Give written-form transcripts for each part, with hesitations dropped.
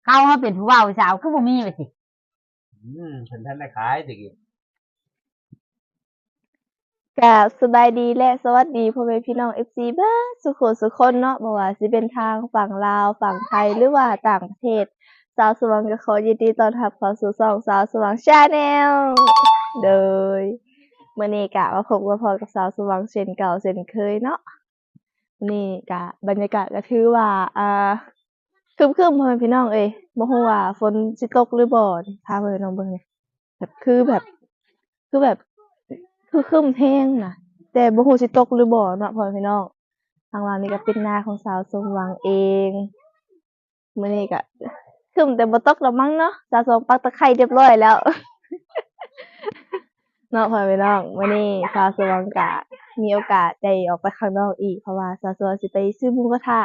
เขามาเป็นผู้บ่าวผู้สาวคือบ่มีไปสิฉันท่านได้ขายตะกี้กับสบายดีและสวัสดีพ่อแม่พี่น้อง FC เบิดสุขสุขคนเนาะบ่ว่าสิเป็นทางฝั่งลาวฝั่งไทยหรือว่าต่างประเทศสาวสว่างก็ขอยินดีต้อนรับเข้าสู่ช่องสาวสว่าง Channel โดยมื้อนี้ก็มาพบกับพ่อกับสาวสว่างเช่นเก่าเช่นเคยเนาะมื้อนี้ก็บรรยากาศก็ถือว่าครึมๆพ่อแม่พี่น้องเอ้ยบ่ฮู้ว่าฝนสิตกหรือบ่นี่พาพ่อแม่พี่น้องเบิ่งนี่แบบคือแบบ คือครึ้มแห้งน่ะแต่บ่ฮู้สิตกหรือบ่เนาะพ่อแม่พี่น้องทางเรานี่ก็เป็นนาของสาวสมหวังเองมื้อนี้ก็ครึ้มแต่บ่ตกดอกมั้งเนาะสาวสมปักตะไคร้เรียบร้อยแล้ว เนาะพ่อแม่พี่น้องมื้อนี้สาวสมหวังก็มีโอกาสได้ออกไปข้างนอกอีกเพราะว่าสาวสมหวังสิไปซื้อหมูกระทะ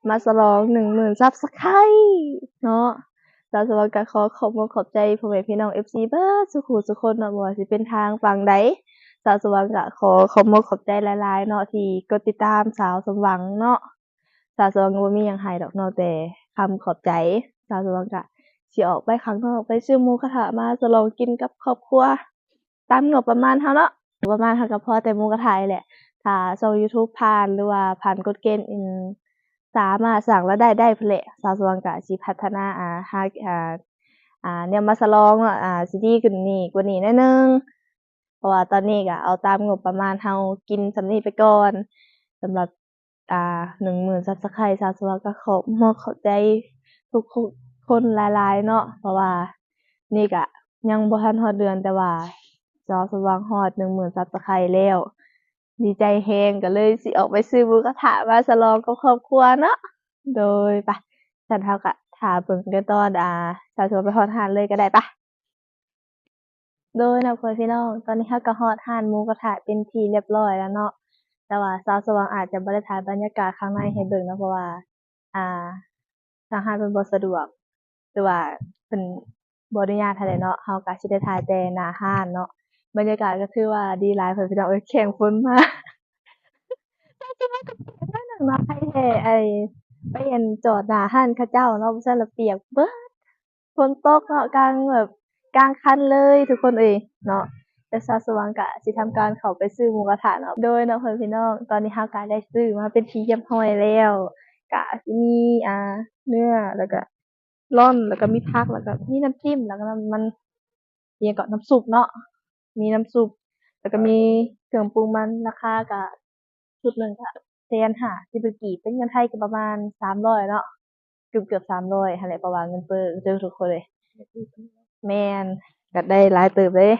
มาฉลอง 10,000 ซับสไครบ์เนาะสาวสมหวังก็ขอขอบคุณขอบใจพ่อแม่พี่น้อง FC เบิดสุขุสุกคนเนาะบ่ว่าสิเป็นทางฝั่งใด สาวสมหวังก็ขอขอบคุณขอบใจหลายๆเนาะที่กดติดตามสาวสมหวังเนาะสาวสมหวังก็บ่มีหยังให้ดอกเนาะแต่คำขอบใจสาวสมหวังก็สิออกไปข้างนอกไปซื้อหมูกระทะมาฉลองกินกับครอบครัวตามงบประมาณเฮาเนาะงบประมาณเฮาก็พอแต่หมูกระทะนี่แหละถ้าช่อง YouTube ผ่านหรือว่าผ่านกฎเกณฑ์สามารถสร้างรายได้พู้นแหละสาวสมหวังก็สิพัฒนาหาแนวมาฉลองเนาะสิดีขึ้นกว่านี้หน่อยหนึ่ง เพราะว่าตอนนี้ก็เอาตามงบประมาณเฮากินส่ำนี้ไปก่อนสำหรับ10,000 Subscribe สาวสมหวังก็ขอเข้าใจทุกคนหลายๆเนาะเพราะว่านี่ก็ยังบ่ทันฮอดเดือนแต่ว่าสาวสมหวังฮอด10,000 Subscribe แล้วดีใจแรงก็เลยสิออกไปซื้อหมูกระทะมาฉลองกับครอบครัวเนาะโดยไปซั้นเฮาก็ท่าเบิ่งกันตอนสาวสมหวังไปฮอดร้านเลยก็ได้ปะ โดยเนาะพ่อพี่น้องตอนนี้เราก็ฮอดร้านหมูกระทะเป็นที่เรียบร้อยแล้วเนาะแต่ว่าสาวสว่างอาจจะบ่ได้ถ่ายบรรยากาศข้างในให้เบิ่งเนาะเพราะว่าอ่าทางร้านเพิ่นบ่สะดวกหรือว่าเพิ่นบ่อนุญาตเท่าใดเนาะเราก็สิได้ถ่ายแต่หน้าร้านเนาะบรรยากาศก็ถือว่าดีหลายพ่อพี่น้องเอ้ยแข่งฝนมาสาวสว่างก็เปียกมาหนังเนาะใครแท้ไปจอดหน้าร้านเขาเจ้าเนาะบ่ซั้นแล้วเปียกเบิด ฝนตกเนาะกลางคันเลยทุกคนเอ้ยเนาะแต่สาวสว่างก็สิทำการเข้าไปซื้อหมูกระทะเนาะโดยเนาะพ่อพี่น้องตอนนี้เราก็ได้ซื้อมาเป็นที่เรียบร้อยแล้วก็สิมีเนื้อแล้วก็ร่อนแล้วก็มีผักแล้วก็มีน้ำจิ้มแล้วก็มันอิหยังก็น้ำซุปเนาะมีน้ำซุปแล้วก็มีเครื่องปรุงมันราคาก็ชุดหนึ่งก็150,000สิบกีบเป็นเงินไทยก็ประมาณ300เนาะเกือบ300หั้นแหละเพราะว่าเงินเฟ้อเด้อทุกคนเลย แม่นก็ได้หลายเติบเลย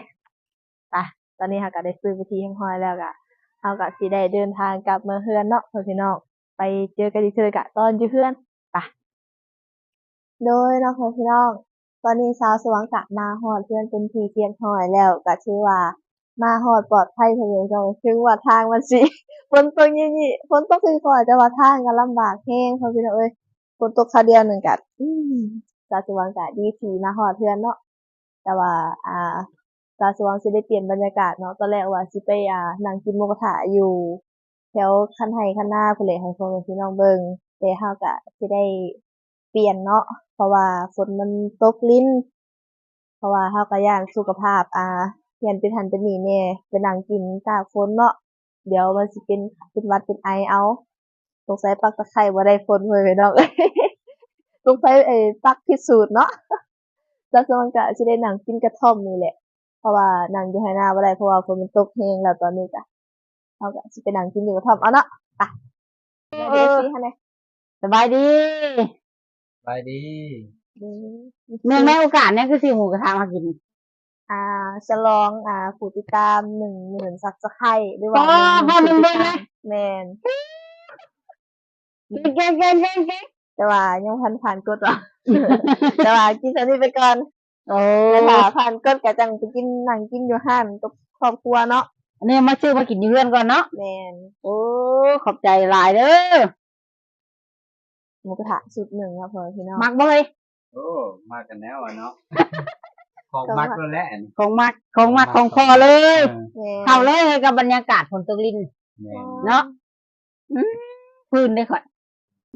ไปตอนนี้เราก็ได้ซื้อไปที่เรียบร้อยแล้วก็เราก็สิได้เดินทางกลับเมืองเรือนเนาะพ่อพี่น้องไปเจอกันอีกเทื่อกะตอนอยู่เรือนไปโดยเนาะพ่อพี่น้องตอนนี้สาวสว่างก็มาฮอดเรือนเป็นที่เรียบร้อยแล้วก็ถือว่ามาฮอดปลอดภัยพ่อพี่น้องถึงว่าทางมันสิฝนตกงี้ๆฝนตกค่อยๆแต่ว่าทางก็ลำบากแรงพ่อพี่น้องเอ้ยฝนตกคราวเดียวหนึ่งก็สาวสว่างก็ดีที่มาฮอดเรือนเนาะ แต่ว่าสาวสว่างสิได้เปลี่ยนบรรยากาศเนาะตอนแรกว่าสิไปนั่งกินหมูกระทะอยู่แถวคันไห้คันนาพู้นแหละให้พ่อแม่พี่น้องเบิ่งแต่เราก็สิได้เปลี่ยนเนาะเพราะว่าฝนมันตกลิ้นเพราะว่าเราก็ย้านสุขภาพย้านเป็นหั้นเป็นนี่แหน่ไปนั่งกินตากฝนเนาะเดี๋ยวมันสิเป็นหวัดเป็นไอเอาสงสัยปักตะไคร้บ่ได้ฝนเว้ยพี่น้องเอ้ยสงสัยปักผิดสูตรเนาะ แล้วส่วนก็สิได้นั่งกินกระท่อมนี่แหละเพราะว่านั่งอยู่ไหนาบ่ได้เพราะว่าฝนมันตกแรงแล้วตอนนี้ก็เราก็สิไปนั่งกินอยู่กระท่อมเอาเนาะไปเอเดี๋ยว อ FC ให้แหน่สบายดีไปดีอืมเนื่องในโอกาสเนี้ยคือซื้อหมูกระทะมากินฉลองผู้ติดตาม 10,000 Subscribe หรือว่าก็พอ 10,000 มึงเบิ่งนะ แม่นเก่งแต่ว่ายังบ่ทันผ่านกฎหรอก แต่ว่ากินอันนี้ไปก่อน โอ้ แล้วถ้าผ่านกฎก็จังไปกินนั่งกินอยู่ร้านกับครอบครัวเนาะอันนี้มาซื้อมากินอยู่เรือนก่อนเนาะ แม่น โอ้ขอบใจหลายเด้อ หมูกระทะชุดหนึ่งครับพ่อพี่น้อง มักบ่เฮ้ย โอ้มากันแล้วเนาะของมักแล้วแหละอันนี้ ของมักของพอเลย แม่น เข้าเลยกับบรรยากาศฝนตกลิ้น แม่น เนาะพื้นได้ข่อย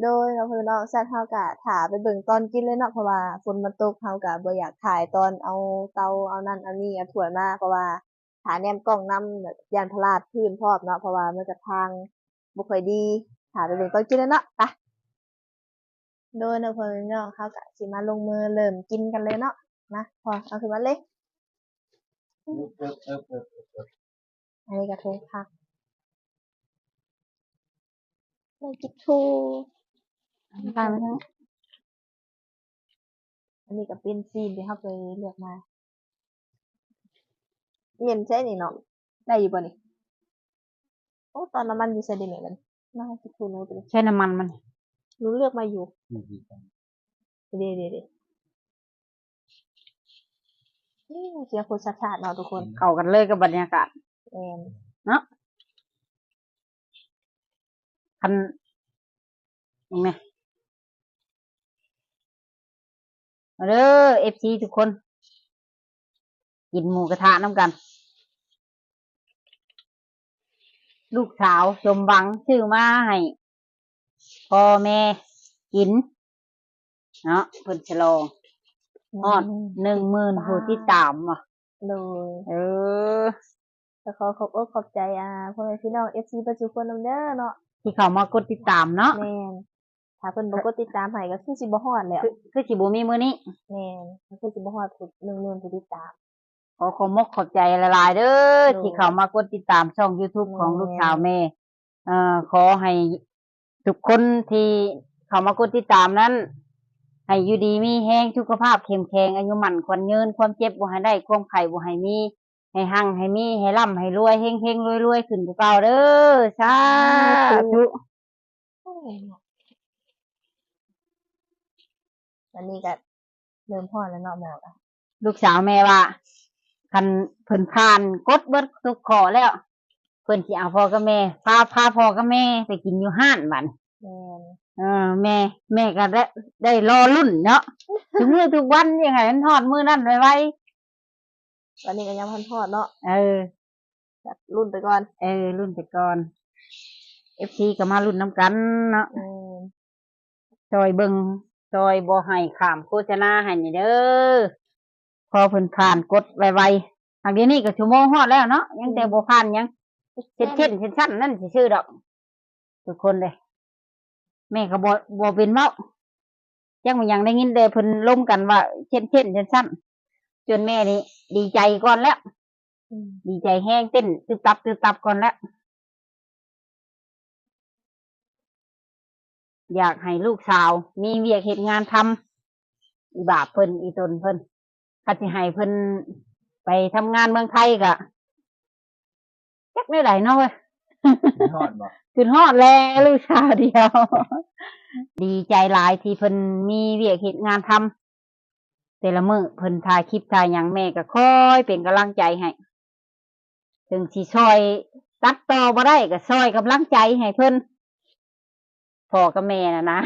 โดยเราเพิ่นเนาะซัดเฮาก็ท่าไปเบิ่งตอนกินเลยเนาะเพราะว่าฝนมันตกเฮาก็บ่อยากถ่ายตอนเอาเตาเอานั่นเอานี่เอาถ้วยมาเพราะว่าถ้าแนมกล้องนำแบบย้านพลาดพื้นพร้อมเนาะเพราะว่ามันก็ทางบ่ค่อยดีท่าไปเบิ่งตอนกินเลยเนาะไปโดยเนาะเพิ่นเนาะเฮาก็สิมาลงมือเริ่มกินกันเลยเนาะนะพอเอาขึ้นมาเลย เอิบเอิบเอิบเอิบเอิบเอิบ อันนี้ก็ถุงผักไม่กินทู ตามไปทั้ง อันนี้ก็เป็นซีนที่เขาไปเลือกมาเย็นใช่นี่เนาะได้อยู่ป่ะนี่โอ้ตอนน้ำมันอยู่ใส่ได้ไหมกันน่ากินทูนู้นไปเลย ใช้น้ำมันมัน รู้เลือกมาอยู่ นี่ดีจัง เดี๋ยวเสียงคนชัดๆเนาะทุกคน เข้ากันเลยกับบรรยากาศ แอน คันยังไงมาเด้อ FC ทุกคน กินหมูกระทะน้ำกัน ลูกสาวสมหวังซื้อมาให้พ่อแม่กิน เนาะเพิ่นฉลองฮอด10,000ผู้ที่ตามว่ะ โดย เออ แต่ขอบอกขอบใจพ่อแม่พี่น้อง FC ปัจจุบันนำเด้อเนาะ ที่เขามากดติดตามเนาะ แม่นถ้าเพิ่นบ่กดติดตามให้ก็คือสิบ่ฮอดแล้ว คือสิบ่มีมื้อนี้ แม่นก็คือสิบ่ฮอดผู้10,000ผู้ติดตาม ขอขอบมกขอบใจหลายๆเด้อ โดย ที่เขามากดติดตามช่อง YouTube ของลูกสาวแม่ขอให้ทุกคนที่เขามากดติดตามนั้น ให้อยู่ดีมีแห้งสุขภาพเข้มแข็งอายุหมันขวัญยืนความเจ็บบ่ให้ได้ความไข้บ่ให้มี ให้หั่งให้มีให้ร่ำให้รวยเฮงๆรวยๆขึ้นกว่าเก่าเด้อสาธุ อันนี้ก็เริ่มฮอดแล้วเนาะหมอก็ ลูกสาวแม่ว่าคันเพิ่นผ่านกดเบิดทุกขอแล้ว เพิ่นสิเอาพ่อกับแม่พาพ่อกับแม่ไปกินอยู่ห้านบัด แม่น แม่ก็ได้รอรุ่นเนาะ ถึงมือทุกวันยังไงมันทอดมือนั่นไว้ ตอนนี้ก็ยังพันทอดเนาะ เออ แบบรุ่นไปก่อน รุ่นไปก่อน FC ก็มารุ่นน้ำกันเนาะ อืม ซอยเบิงซอยบ่ให้ข้ามโฆษณาให้นี่เด้อพอเพิ่นผ่านกดไวๆทางเดี๋ยวนี้ก็ชั่วโมงฮอดแล้วเนาะยังแต่บ่ผ่านยังเช่นชั้นนั่นสิชื่อดอก ทุกคนเลย แม่ก็บ่เป็นเว้ายังบ่ยังได้ยินแต่เพิ่นล้มกันว่าเช่นชั้นจนแม่นี่ดีใจก่อนแล้ว อืม ดีใจแห้งเต้นตึบตับก่อนแล้ว อยากให้ลูกสาว มีเวียกเหตุงานทำอีบาปเพิ่นอีตนเพิ่นคัดสิให้เพิ่นไปทำงานเมืองไทยกะจักได้ไหลเนาะเว้ย ทอดบ่ ขึ้นฮอดแล้วลูกสาวเดียว ดีใจหลายที่เพิ่นมีเวียกเหตุงานทำแต่ละมื้อเพิ่นถ่ายคลิปถ่ายหยังแม่ก็คอยเป็นกำลังใจให้ถึงสิซอยตัดต่อบ่ได้ก็ซอยกำลังใจให้เพิ่นพ่อกับแม่น่ะนะ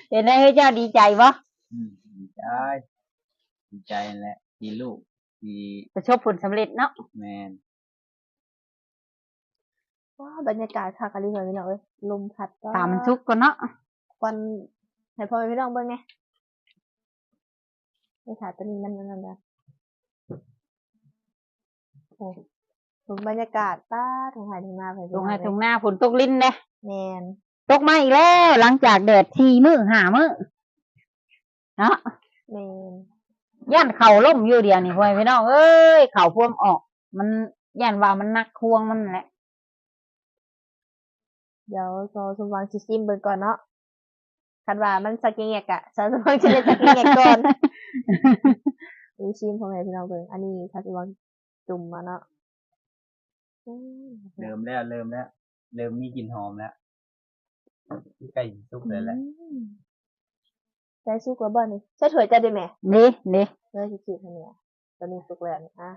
เห็นได้เฮ้ยเจ้าดีใจบ่ ดีใจดีใจนั่นแหละที่ลูกที่ ประสบผลสำเร็จเนาะ แมน ว้าบรรยากาศคักอะลีเหมือนพี่น้องเอ้ยลมพัดก็ ถามมันสุกก่อนเนาะ ควันให้พ่อแม่พี่น้องเบิ่งไงไม่ถ่ายตัวนี้นั่นนะโอ้บรรยากาศป้าทางไหนทางนาไป ลงให้ตรงหน้าฝนตกลิ้นเด้ แมน ตกมาอีกแล้ว หลังจากแดด4 มื้อ5 มื้อเนาะ แมน ย่านเข่าล่มอยู่เดียวนี่พ่อแม่พี่น้องเอ้ยเข่าพวงออก มันย่านว่ามันนักควงมันแหละ เดี๋ยวรอสมหวังสิซิมเบิ่งก่อนเนาะคันว่ามันสักแงกอะสาวสมหวังสิได้สักแงกก่อนนี่ชิมพ่อแม่พี่น้องเบิ่งอันนี้สาวสมหวังจุ่มมาเนาะอืม เริ่มแล้วเริ่มมีกลิ่นหอมแล้วใกล้สุกเลยแหละ ใจสู้กว่าบ่นี่ใช่ถ้วยจะได้ไหม นี่ เลยสิๆให้เนี่ยตอนนี้สุกแล้วนี่อ่ะ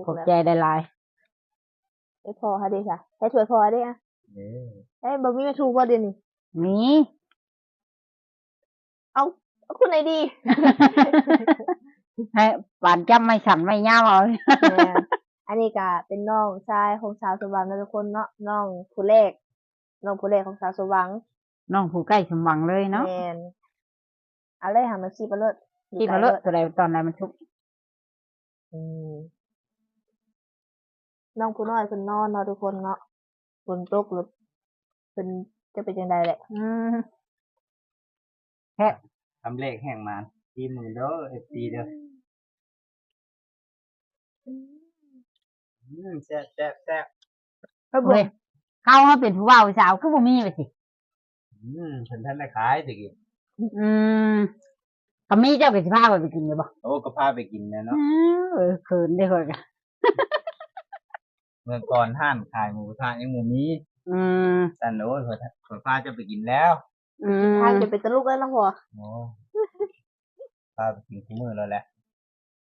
ขอบใจได้หลาย ไอ้พอค่ะเด้ค่ะใช้ถ้วยพอเด้อ่ะ เด้อ เอ้ยบ่มีแม่ทูบ่เดี๋ยวนี้ นี่ เอาคุณไหนดี ให้ปานจำไม่สั่นไม่ยาวเอา แม่นอันนี้ก็เป็นน้องชายของสาวสว่างนะทุกคนเนาะน้องผู้แรกของสาวสว่าง น้องผู้ใกล้สมหวังเลยเนาะ แม่นเอาเลยค่ะมันสิบ่เลิศ ที่มาเลิศตัวใดตอนไหนมันชุก อืมน้องผู้น้อยเพิ่นนอนเนาะทุกคนเนาะฝนตกหรือเพิ่นจะเป็นจังไดแหละ ทำเลขแห่งมันทีมือเด้อเอฟซีเด้อแซ่บแซ่บแซ่บ ก็บ่ เฮ้ยเขาเขาเป็นผู้บ่าวผู้สาวคือบ่มีไปสิ เพิ่นท่านได้ขายตะกี้ อืมก็มีเจ้าก็สิพาไปกินอยู่บ่ โอ้ก็พาไปกินนะเนาะ เขินได้ค่อยกัน เมื่อก่อนท่านขายหมูกระทะยังหมูมี อืม แต่โอ้ยเพิ่นพาจะไปกินแล้ว อืม ทางจะเป็นตะลุกแล้วล่ะพ่อ โอ้พาไปกินทุกมื้อแล้วแหละ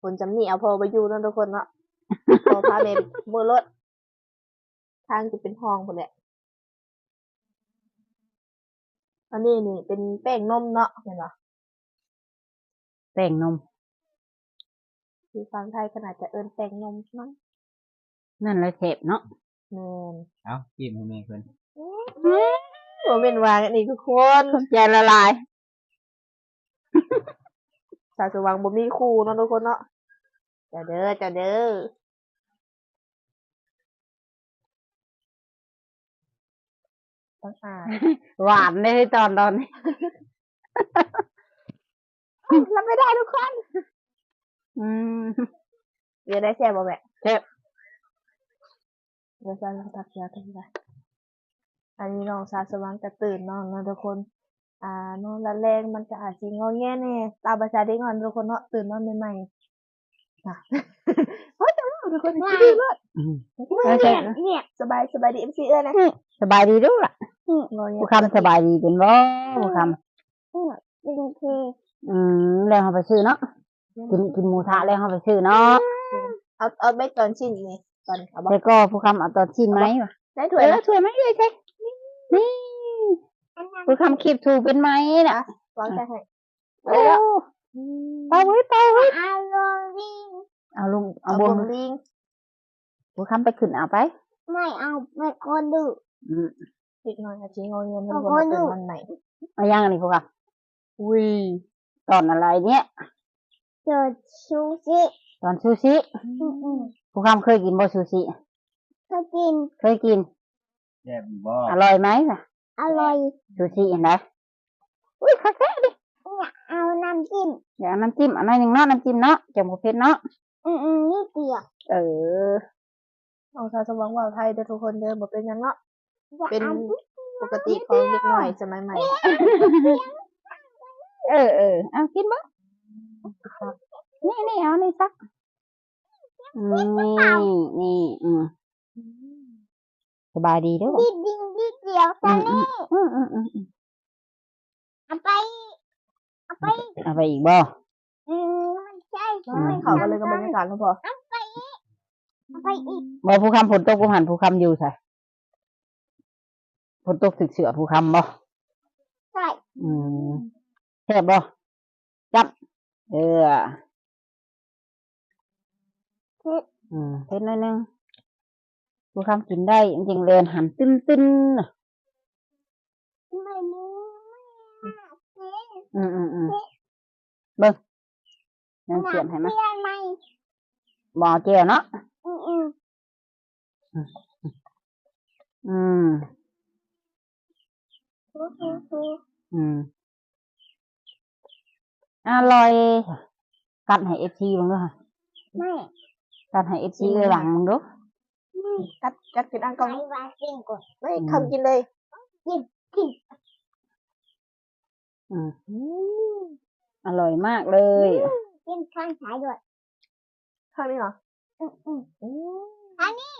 คนจำนี่เอาพ่อไปอยู่เนาะทุกคนเนาะ พ่อพาแม่ไปมือรถทางจะเป็นห้องพุ่นแหละอันนี้นี่เป็นแป้งนมเนาะเห็นบ่ แป้งนม ที่ฟังไทยขนาดจะเอิ้นแป้งนมมั้ง นั่นแหละเทปเนาะ แม่น เอ้ากินให้แม่เพิ่น บ่แม่นว่าอันนี้ทุกคน ใจละลาย สาวสว่างบ่มีครูเนาะทุกคนเนาะจ้าเด้อจ้าเด้อต้องอ่าน หวานเลยตอนนี้ รับไม่ได้ทุกคน อืม เดี๋ยวได้แซ่บบ่แม่ แซ่บ เดี๋ยวจะทักยาทักยาอันนี้น้องสาวสว่างจะตื่นนอนเนาะทุกคน นอนละแรงมันก็อาจสิงอแงแน่ตามภาษาเด็กน้อยทุกคนเนาะตื่นนอนใหม่ๆนะโอ้ยแต่ว่าทุกคนดีมาก เนี่ยสบายดี MC เอ้ยนะ สบายดีด้วยล่ะ งอแง ผู้คำสบายดีเป็นบ่ผู้ค เป็นคือ ำแล้วเขาไปซื้อเนาะกินหมูทะแล้วเขาไปซื้อเนาะ เอาไปตอนชิ้นนี่ตอนเอาบ่ แต่ก็ผู้คำเอาตอนชิ้นไหมวะ ได้ถ้วยนะ ถ้วยไหมเลยใช่นี่ผู้คำคีบถูเป็นไหมน่ะ วางใส่ให้ โอ้เป่าไว้เอาลุงเอา เอา บบ น งลิง ผู้คำไปขึ้นเอาไป ไม่เอาไม่คนดื้อ อืม เด็กน้อยอาจสิงอแงมันบ่ตื่นวันไหน เอายังอันนี้ผู้ค อุ้ย ำตอนอะไรเนี่ย เจอชูชิ ตอนซูชิผู้คำเคยกินบ่ซูชิ ก็กิน เคยกิน แซ่บอยู่บ่ อร่อยไหมล่ะ อร่อย ซูชิเห็นไหมอุ้ยคักแท้ดิ เอาน้ำจิ้ม เดี๋ยวเอาน้ำจิ้มอันนั้นหนึ่งเนาะน้ำจิ้มเนาะจมูกเพชรเนาะ นี่เปียก เออ น้องสาวสว่างว่าไทยเด้อทุกคนเด้อบ่เป็นหยังเนาะ อย่า เป็น เอา ปกติของเด็กน้อยสมัยใหม่ เอากินบ่นี่เอานี่สักนี่สบายดีเด้วย ดิดิงดิเดียวซะนี่เอาไปเอาไป เอาไปอีกบ่ มันใช่ เขาก็เลยกับบรรยากาศแล้วพอ เอาไปอีก บ่ผู้คำฝนตกผู้หันผู้คำอยู่ใส่ฝนตกถึกเสือผู้คำบ่ ใช่ แซ่บบ่จับเผ็ดหน่อยนึงผู้คำกินได้จริงๆเลยหันตึ้นน่ะ ไม่รู้ เบิ่งยังเสียบให้มั้ย เพื่อนไหม บ่เจียวเนาะ อืม อร่อยกัดให้ FC มึงด้วยค่ะ ไม่ กัดให้ FC หลังมึงดู กัดกินอังกอ ไม่ ง ว่าสิ่งก่อน ไม่คำกินเลย กิน อร่อยมากเลย กินข้างซ้ายด้วย ข้างนี้เหรอ อันนี้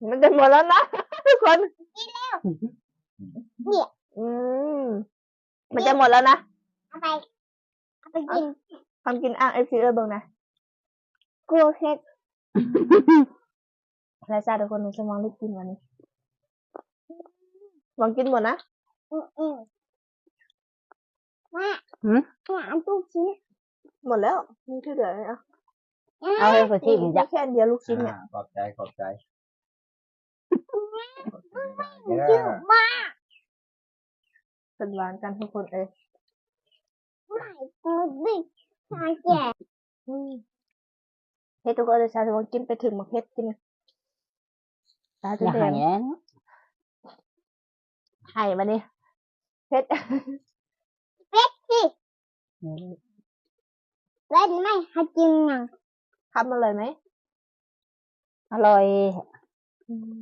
มันจะหมดแล้วนะทุกคน เนี่ย มันจะหมดแล้วนะ เอาไปกิน คำกินอ่างFC เบิ่งนะ กลัวเค็ด รายชาทุกคนหนูจะมองรีบกินวันนี้ลองกินหมดนะ ว่าอันตู้ชิ้น หมดแล้วมีที่เหลือไหมอ่ะ เอาให้คนที่มันจะ แค่อันเดียวลูกชิ้นเนี่ย ขอบใจ ชื่อมา เป็นหวานกันทุกคนเอ้ย ไม่กูดิชาแก่ อืมเฮ็ดทุกคนเลยชาจะว่ากินไปถึงหมกเฮ็ดกินตา อ จะ ย่า แด ให้ ง แล้วนะ ไห้มานี่เฮ็ด เล่นไม่ให้กินหนัง ทำอร่อยไหม อร่อย อืม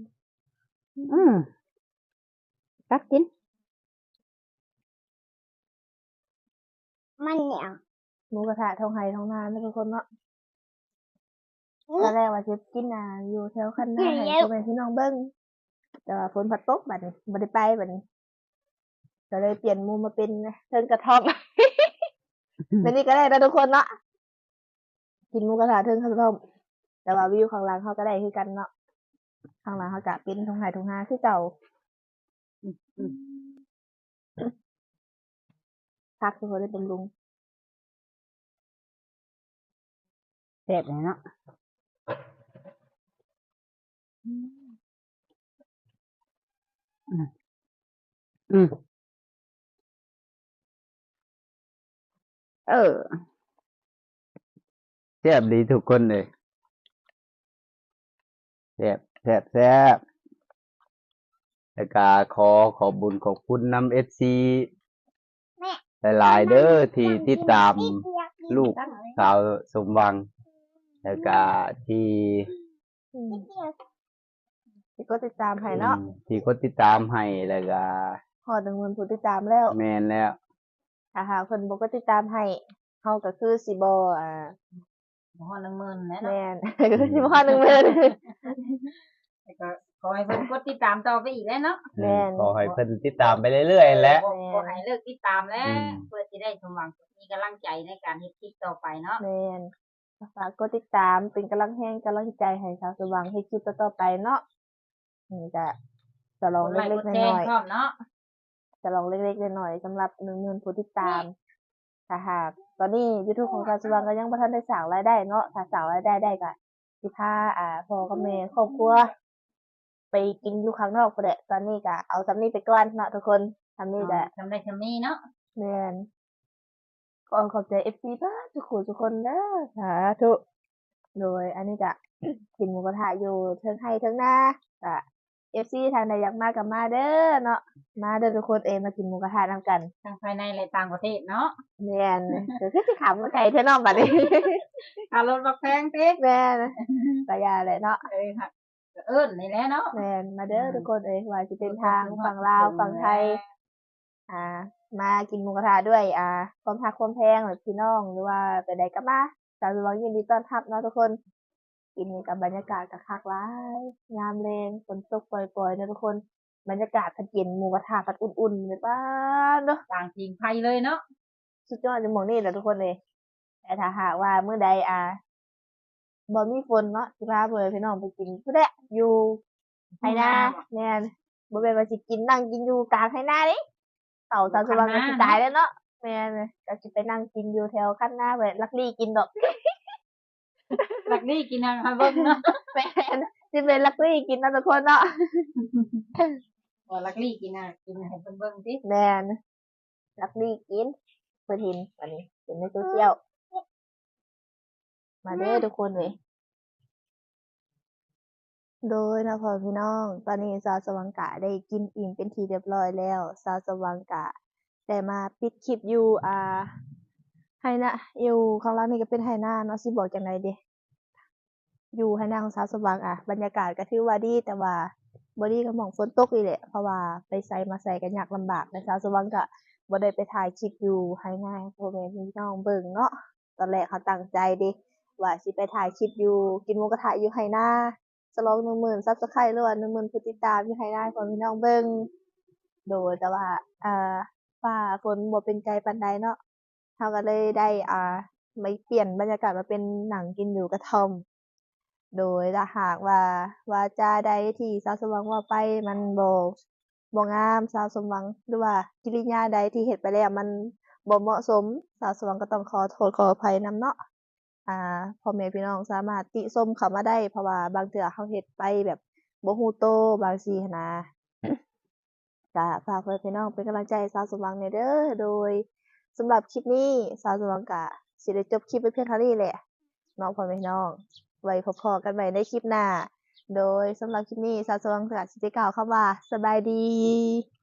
อืมตักกิน มันเหนียว หมูกระทะทองไห้ทองนานะทุกคนเนาะตอนแรกว่าจะกินอยู่แถวคันนาให้พ่อแม่พี่น้องเบิ่งแต่ว่าฝนผัดตกบัดนี้บ่ได้ไปบัดนี้ก็เลยเปลี่ยนมุมมาเป็นเทิงกระท่อม แบบนี้ก็ได้นะทุกคนเนาะกินหมูกระทะเทิงกระท่อมแต่ว่าวิวข้างหลังเขาก็ได้คือกันเนาะข้างหลังเขาก็เป็นทงไห้ทงนาคือเก่าพักทุกคนได้บำรุง แซ่บเลยเนาะอืมเออ แซ่บดีทุกคนเลยแซ่บแซ่บแซ่บแล้วก็ขอบบุญขอบคุณนำ FC หลายๆเด้อที่ติดตามลูกสาวสมหวังแล้วก็ที่ ที่ก็ติดตามให้เนาะ ที่กดติดตามให้แล้วก็ พอ10,000ผู้ติดตามแล้ว แม่นแล้ว ถ้าหากเพิ่นบ่ก็ติดตามให้เฮาก็คือสิบ่บ่ฮอด10,000แน่เนาะ แม่น ก็คือสิบ่ฮอด10,000 แต่ก็ขอให้เพิ่นกดติดตามต่อไปอีกแล้วเนาะ แม่น ขอให้เพิ่นติดตามไปเรื่อยๆแหละ บ่ให้เลิกติดตามแล้ว อืม เพื่อสิได้สมหวังมีกำลังใจในการเฮ็ดคลิปต่อไปเนาะ แม่นฝากกดติดตามเป็นกำลังแรงกำลังใจให้สาวสว่างเฮ็ดคลิปต่อๆไปเนาะนี่ก็จะลอง กดไลค์ เล็ ก ก ด ๆ แช น้ ร์ อย พร้อมเนาะ ๆจะลองเล็กๆน้อยๆสำหรับ10,000ผู้ติดตามถ้าหากตอนนี้ YouTube ของสาวสว่างก็ยังบ่ทันได้สร้างรายได้เนาะถ้าสร้างรายได้ได้ก็สิพาพ่อกับแม่ครอบครัวไปกินอยู่ข้างนอกพุ่นแหละตอนนี้ก็เอาส่ำนี้ไปก่อนเนาะทุกคนส่ำนี้ก็ ทำได้ทำนี้เนาะ แม่นก็ขอบใจ FC เบิดทุกคนทุกคนเด้อสาธุโดยอันนี้ก็ กินหมูกระทะอยู่เทิงให้เทิงนาก็ FC ทางใดอยากมาก็มาเด้อเนาะมาเด้อทุกคนมากินหมูกระทะนำกัน ทั้งภายในและต่างประเทศเนาะ แม่นก็คือสิขำไก่เท่าน้องบัดนี้ ค่ารถบักแพงติ แม่นก็อย่าแหละเนาะ ค่ะเอิ้นนี่แหละเนาะ แม่นมาเด้อทุกคนว่าสิเป็นทางฝั่งลาวฝั่งไทย มากินหมูกระทะด้วยความฮักความแพงหรือพี่น้องหรือว่าไปใดก็มาสาวสวงยินดีต้อนรับเนาะทุกคนกินกับบรรยากาศกับคักหลายยามแลงฝนตกปล่อยๆเนาะทุกคนบรรยากาศผัดกินหมูกระทะผัดอุ่นๆเลยป้าเนาะ ต่างทีมไทยเลยเนาะ สุดยอดจังหมองนี่แหละทุกคนเลยแต่ถ้าหากว่ามื้อใดบ่มีฝนเนาะสิพาเพื่อนพี่น้องไปกินผู้ใดอยู่ไหนาแม่นบ่แม่นว่าสิกินนั่งกินอยู่กลางไหนาเด้เต่าสาวสวงก็สิตายแล้วเนาะแม่นก็สิไปนั่งกินอยู่แถวคันนาไว้ลักลี่กินดอก ลักนี่กินทางฮาเบิ่งเนาะ แม่นสิเป็นลักลี่กินเนาะทุกคนเนาะ บ่ลักนี่กินกินให้เพิ่นเบิ่งติ แม่นลักลี่กินเพิ่นเห็นอันนี้เห็นในโซเชียลมาเด้อทุกคนเว้ยโดยนะพ่อพี่น้อง ตอนนี้สาวสว่างกะได้กินอิ่มเป็นที่เรียบร้อยแล้วสาวสว่างกะได้มาปิดคลิปอยู่ไหนาอยู่ข้างล่างนี่ก็เป็นไหนาเนาะสิบอกจังไดเด้อยู่ไหนาของสาวสว่างบรรยากาศก็ถือว่าดีแต่ว่าบ่ดีก็หม้องฝนตกนี่แหละเพราะว่าไปไสมาไสก็ยากลำบากและสาวสว่างก็บ่ได้ไปถ่ายคลิปอยู่ไหนาให้พ่อแม่พี่น้องเบิ่งเนาะตอนแรกเขาตั้งใจเด้ว่าสิไปถ่ายคลิปอยู่กินหมูกระทะอยู่ไหนาฉลอง 10,000 Subscribe หรือว่า 10,000 ผู้ติดตามอยู่ไหนาให้พ่อพี่น้องเบิ่งโดยแต่ว่าฟ้าฝนบ่เป็นใจปานใดเนาะเราก็เลยได้ไม่เปลี่ยนบรรยากาศมาเป็นหนังกินอยู่กระท่อมโดยถ้าหากว่าวาจาใดที่สาวสมหวังเว้าไปมันบ่งามสาวสมหวังหรือว่ากิริยาใดที่เฮ็ดไปแล้วมันบ่เหมาะสมสาวสมหวังก็ต้องขอโทษขออภัยนำเนาะพ่อแม่พี่น้องสามารถติชมเข้ามาได้เพราะว่าบางเทื่อเราเฮ็ดไปแบบบ่ฮู้โตบางทีหั้นนะ ก็ฝากเพื่อนพี่น้องเป็นกำลังใจให้สาวสมหวังในอยเด้อโดยสำหรับคลิปนี้สาวสมหวังก็สิได้จบคลิปไปเพียงเท่านี้แหละเน้องพ่อแม่พี่น้องไว้พบกันใหม่ในคลิปหน้าโดยสำหรับคลิปนี้สาวสมหวังก็สิได้กล่าวคำว่าสบายดี